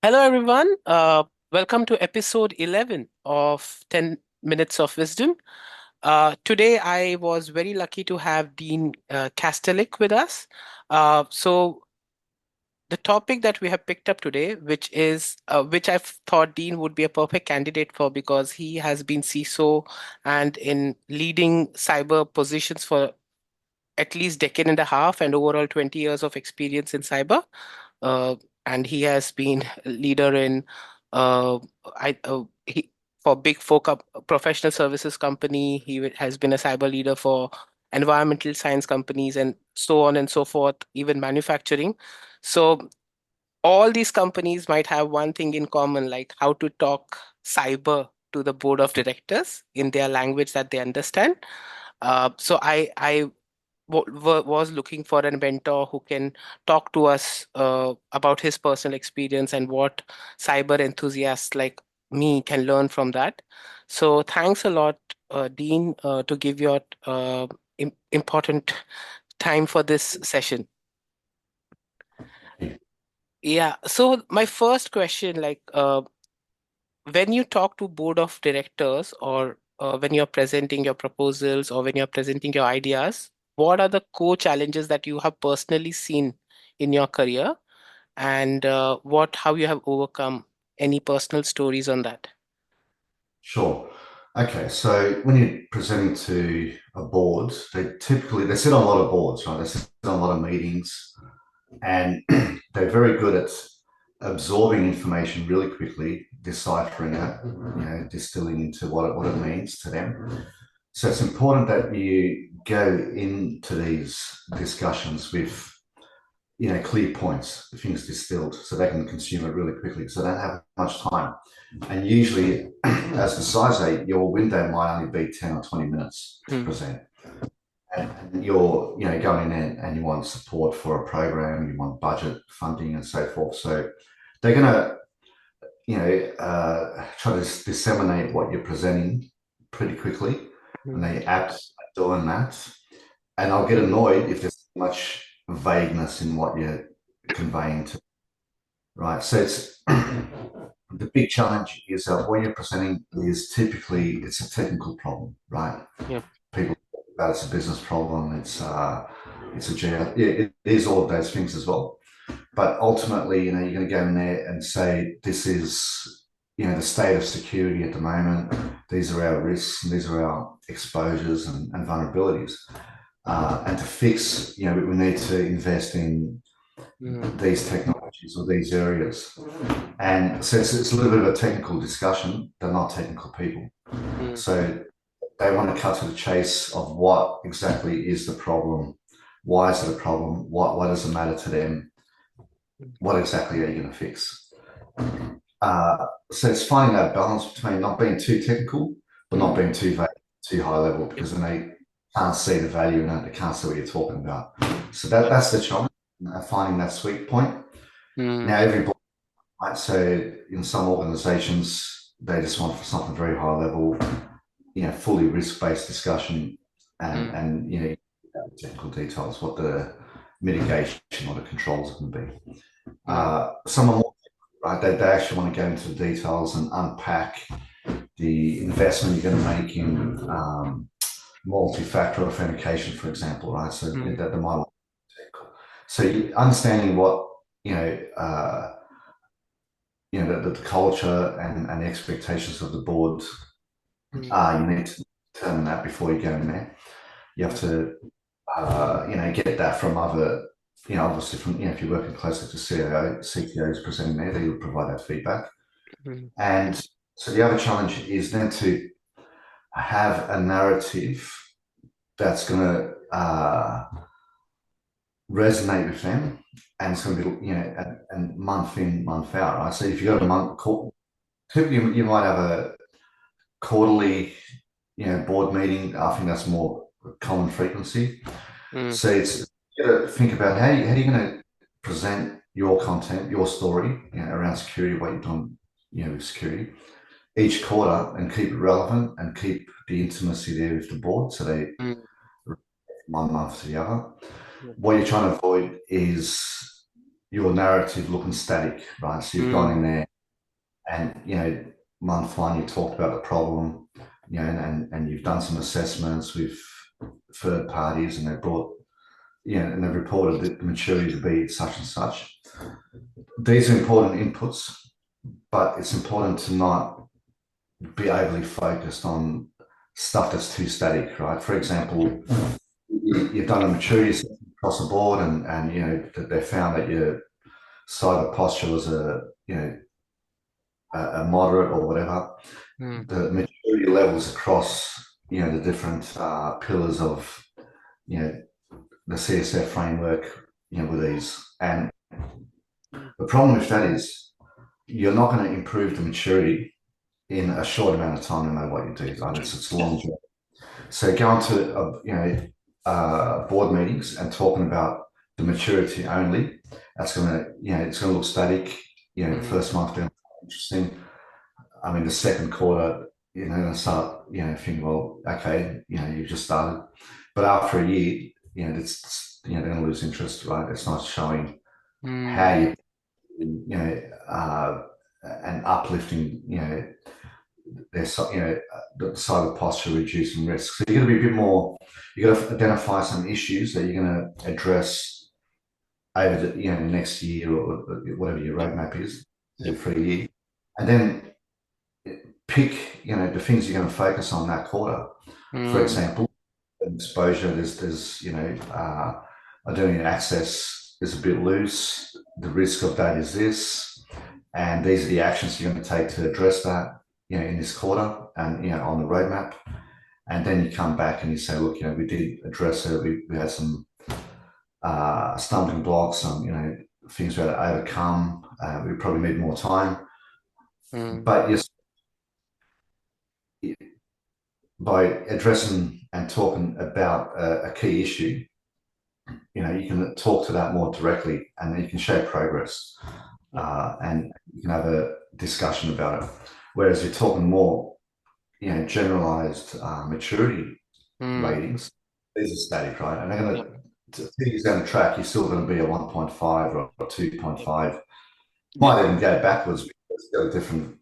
Hello, everyone. Welcome to episode 11 of 10 Minutes of Wisdom. Today, I was very lucky to have Dean Kastelik with us. So, the topic that we have picked up today, which I've thought Dean would be a perfect candidate for because he has been CISO and in leading cyber positions for at least decade and a half and overall 20 years of experience in cyber. uh, and he has been a leader in he for big four professional services company. Has been a cyber leader for environmental science companies and so on and so forth, even manufacturing. So all these companies might have one thing in common, like how to talk cyber to the board of directors in their language that they understand. So I was looking for a mentor who can talk to us about his personal experience and what cyber enthusiasts like me can learn from that. So thanks a lot, Dean, to give your important time for this session. Yeah. So my first question, when you talk to board of directors or when you're presenting your proposals or when you're presenting your ideas, what are the core challenges that you have personally seen in your career, and what how you have overcome? Any personal stories on that? Sure. Okay, so when you're presenting to a board, they sit on a lot of boards, right? They sit on a lot of meetings, and they're very good at absorbing information really quickly, deciphering it, distilling into what it means to them. So it's important that you go into these discussions with clear points, things distilled, so they can consume it really quickly. So they don't have much time. And usually, as the size eight, your window might only be 10 or 20 minutes to Hmm. present. And you're, going in and you want support for a program, you want budget funding and so forth. So they're going to, try to disseminate what you're presenting pretty quickly. And Hmm. they apps are doing that. And I'll get annoyed if there's much vagueness in what you're conveying to, right? So it's the big challenge is what you're presenting is typically it's a technical problem, right? Yeah. People talk about it's a business problem, it's a geo, yeah, it is all of those things as well. But ultimately, you're going to go in there and say this is the state of security at the moment. These are our risks and these are our exposures and vulnerabilities. And to fix, we need to invest in Hmm. these technologies or these areas. And so it's a little bit of a technical discussion. They're not technical people. Hmm. So they want to cut to the chase of what exactly is the problem. Why is it a problem? What does it matter to them? What exactly are you going to fix? So it's finding that balance between not being too technical, but not Hmm. being too vague, too high level, because then they can't see the value in it. They can't see what you're talking about. So that's the challenge, finding that sweet point. Hmm. Now, everybody, right? So in some organizations, they just want something very high level, fully risk-based discussion and, Hmm. and technical details, what the mitigation or the controls can be. Hmm. Some are more, right? They actually want to go into the details and unpack the investment you're going to make in multi-factor authentication, for example, right? So Hmm. that the model. So understanding what you know, the culture and the expectations of the board Hmm. are. You need to determine that before you go in there. You have to, get that from other, obviously from, if you're working closely to CTOs presenting there, they will provide that feedback. Hmm. And so the other challenge is then to have a narrative that's going to resonate with them, and it's going to be and month in month out, right? So if you've got a Yeah. month, typically you might have a quarterly board meeting. I think that's more common frequency. Hmm. So it's you got to think about how are you going to present your content, your story, around security, what you've done, with security each quarter, and keep it relevant and keep the intimacy there with the board, so they Hmm. one month to the other. Yeah. What you're trying to avoid is your narrative looking static, right? So you've gone Mm, in there and, month one, you talked about the problem, and you've done some assessments with third parties and they brought, and they've reported that the maturity to be such and such. These are important inputs, but it's important to not be overly focused on stuff that's too static, right? For example, you've done a maturity assessment across the board and they found that your cyber posture was a moderate or whatever. mm, The maturity levels across the different pillars of you know the CSF framework with these. And mm, the problem with that is you're not going to improve the maturity in a short amount of time, no matter what you do. Right? It's a long journey. So going to board meetings and talking about the maturity only, that's going to it's going to look static. mm, First month going interesting. I mean, the second quarter, and start, thinking, well, okay, you've just started. But after a year, they're going to lose interest, right? It's not showing how mm. and uplifting, their, the cyber posture, reducing risk. So you're going to be a bit more, you've got to identify some issues that you're going to address over the next year or whatever your Yep, roadmap is, yep. for a year. And then pick the things you're going to focus on that quarter. For Mm, example, exposure. There's identity access is a bit loose. The risk of that is this, and these are the actions you're going to take to address that. In this quarter and on the roadmap. And then you come back and you say, look, we did address it. We had some stumbling blocks, some things we had to overcome. We probably need more time, mm, but yes, by addressing and talking about a key issue, you can talk to that more directly and then you can show progress, yep, and you can have a discussion about it. Whereas you're talking more, generalized maturity mm, ratings, these are static, right? And they're going yep, to, 2 years down the track, you're still going to be a 1.5 or a yep, 2.5. yep. Might even go backwards because you've got a different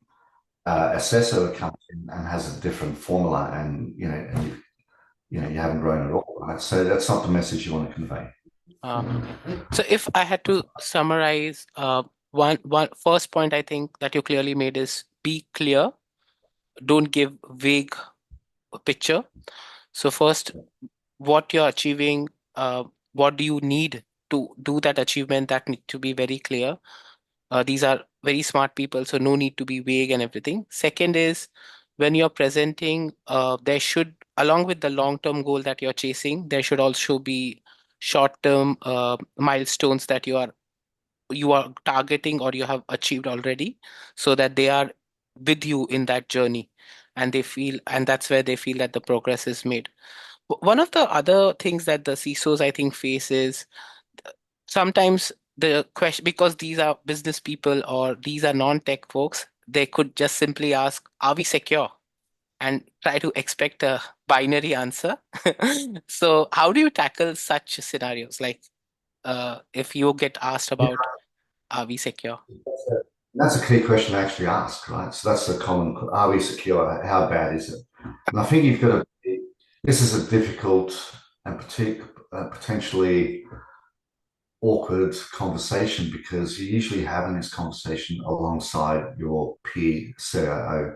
assessor that comes in and has a different formula, and you haven't grown at all, right? So that's not the message you want to convey. Okay. So if I had to summarize, one first point I think that you clearly made is be clear. Don't give vague picture. So first, what you're achieving, what do you need to do that achievement, that need to be very clear. These are very smart people, so no need to be vague and everything. Second is when you're presenting, there should, along with the long-term goal that you're chasing, there should also be short-term milestones that you are targeting or you have achieved already, so that they are with you in that journey, and they feel, and that's where they feel that the progress is made. One of the other things that the CISOs I think face is sometimes the question, because these are business people or these are non-tech folks, they could just simply ask, are we secure? And try to expect a binary answer. So how do you tackle such scenarios? Like, if you get asked Yeah, about, are we secure? that's a key question to actually ask, right? So that's the common: are we secure? How bad is it? And I think you've got to. This is a difficult and potentially awkward conversation because you're usually having this conversation alongside your peer CIO,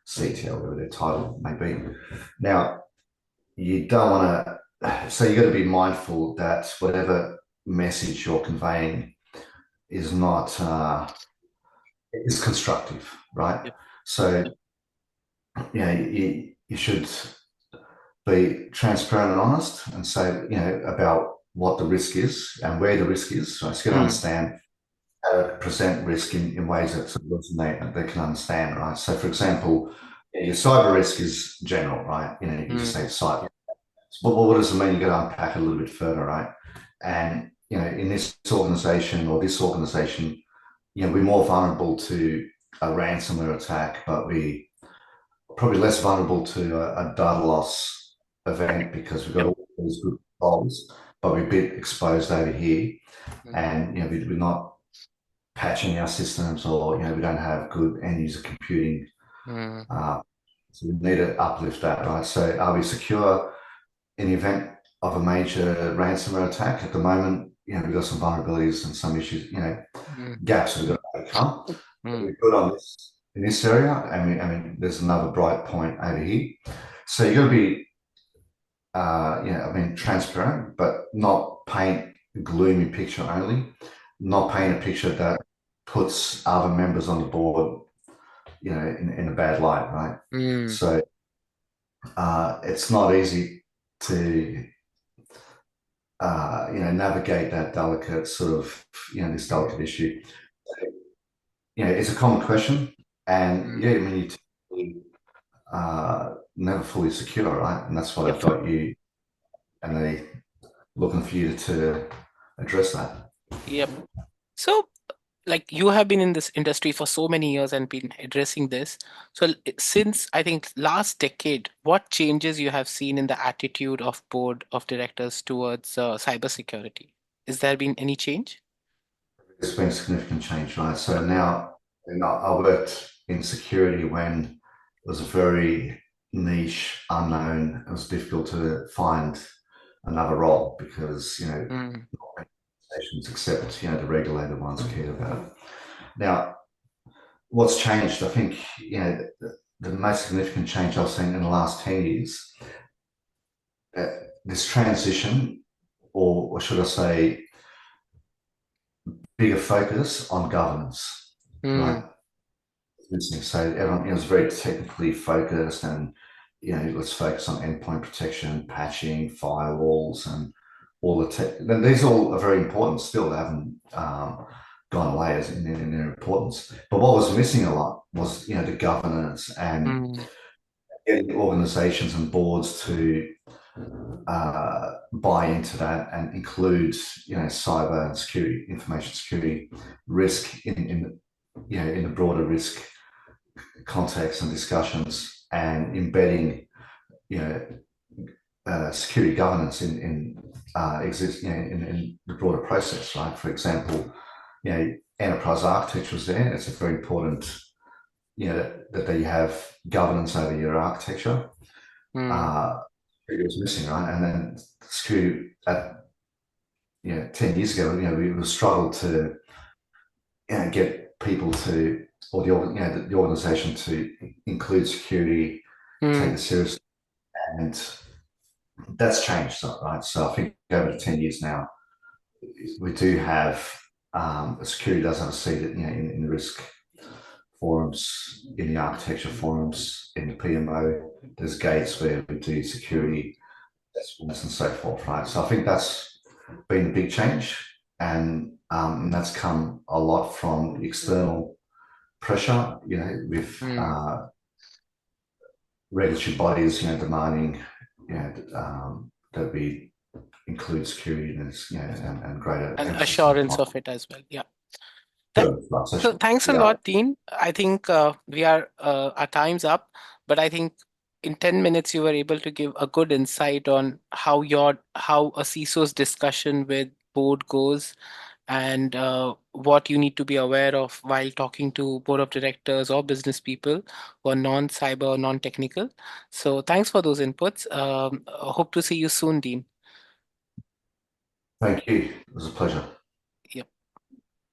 CTO, whatever their title may be. Now, you don't want to, so you got to be mindful that whatever message you're conveying is not, is constructive, right? Yep. So, you should be transparent and honest and say, about what the risk is and where the risk is. So it's going to Mm, understand how to present risk in ways that sort of resonate and they can understand, right? So, for example, your cyber risk is general, right? You just mm, say cyber. But what does it mean? You got to unpack it a little bit further, right? And in this organization or this organization, we're more vulnerable to a ransomware attack, but we probably less vulnerable to a data loss event because we've got yep. all these good goals, but we're a bit exposed over here. Mm, And we're not. patching our systems, or we don't have good end user computing. Mm, Uh, so we need to uplift that, right? So are we secure in the event of a major ransomware attack? At the moment, we've got some vulnerabilities and some issues, mm, gaps we've got to overcome. mm, We're good on this in this area, and there's another bright point over here. So you got to be, transparent, but not paint a gloomy picture only. Not paint a picture that puts other members on the board, in a bad light, right? mm. So it's not easy to, navigate that delicate sort of, this delicate issue. It's a common question, and Mm. yeah, I mean, you typically, never fully secure, right? And that's why they've Yep. got you, and they looking for you to address that. Yep. So, like you have been in this industry for so many years and been addressing this. So, since I think last decade, what changes you have seen in the attitude of board of directors towards cybersecurity? Is there been any change? There's been significant change, right? So now, I worked in security when it was a very niche, unknown. It was difficult to find another role because Mm, organizations except the regulated ones cared about it. Now, what's changed? I think the most significant change I've seen in the last 10 years, uh, this transition, or should I say, bigger focus on governance, mm, right? So everyone, was very technically focused, and let's focus on endpoint protection, patching, firewalls, and all the tech. And these all are very important still. They haven't gone away as in their importance. But what was missing a lot was the governance and mm, getting organisations and boards to buy into that and include cyber and security, information security risk in the broader risk context and discussions, and embedding you know security governance in the broader process, right? For example, enterprise architecture is there. It's a very important that you have governance over your architecture. mm, uh it was missing, right? And then security at 10 years ago, we struggled to get people to, or the organization to include security, take mm, it seriously, and that's changed, right? So I think over 10 years now, we do have security does have a seat, in the risk forums, in the architecture forums, in the PMO. There's gates where we do mm, security assessments and so forth, right? So I think that's been a big change, and that's come a lot from external pressure, with mm. regulatory bodies, demanding, that we include security and greater And emphasis on assurance compliance. of it as well. Yeah. That, Sure. Right. So, so thanks a yeah, lot, Dean. I think we are our time's up, but I think in 10 minutes you were able to give a good insight on how a CISO's discussion with board goes, and what you need to be aware of while talking to board of directors or business people who are non-cyber or non-technical. So thanks for those inputs. Hope to see you soon, Dean. thank you. It was a pleasure.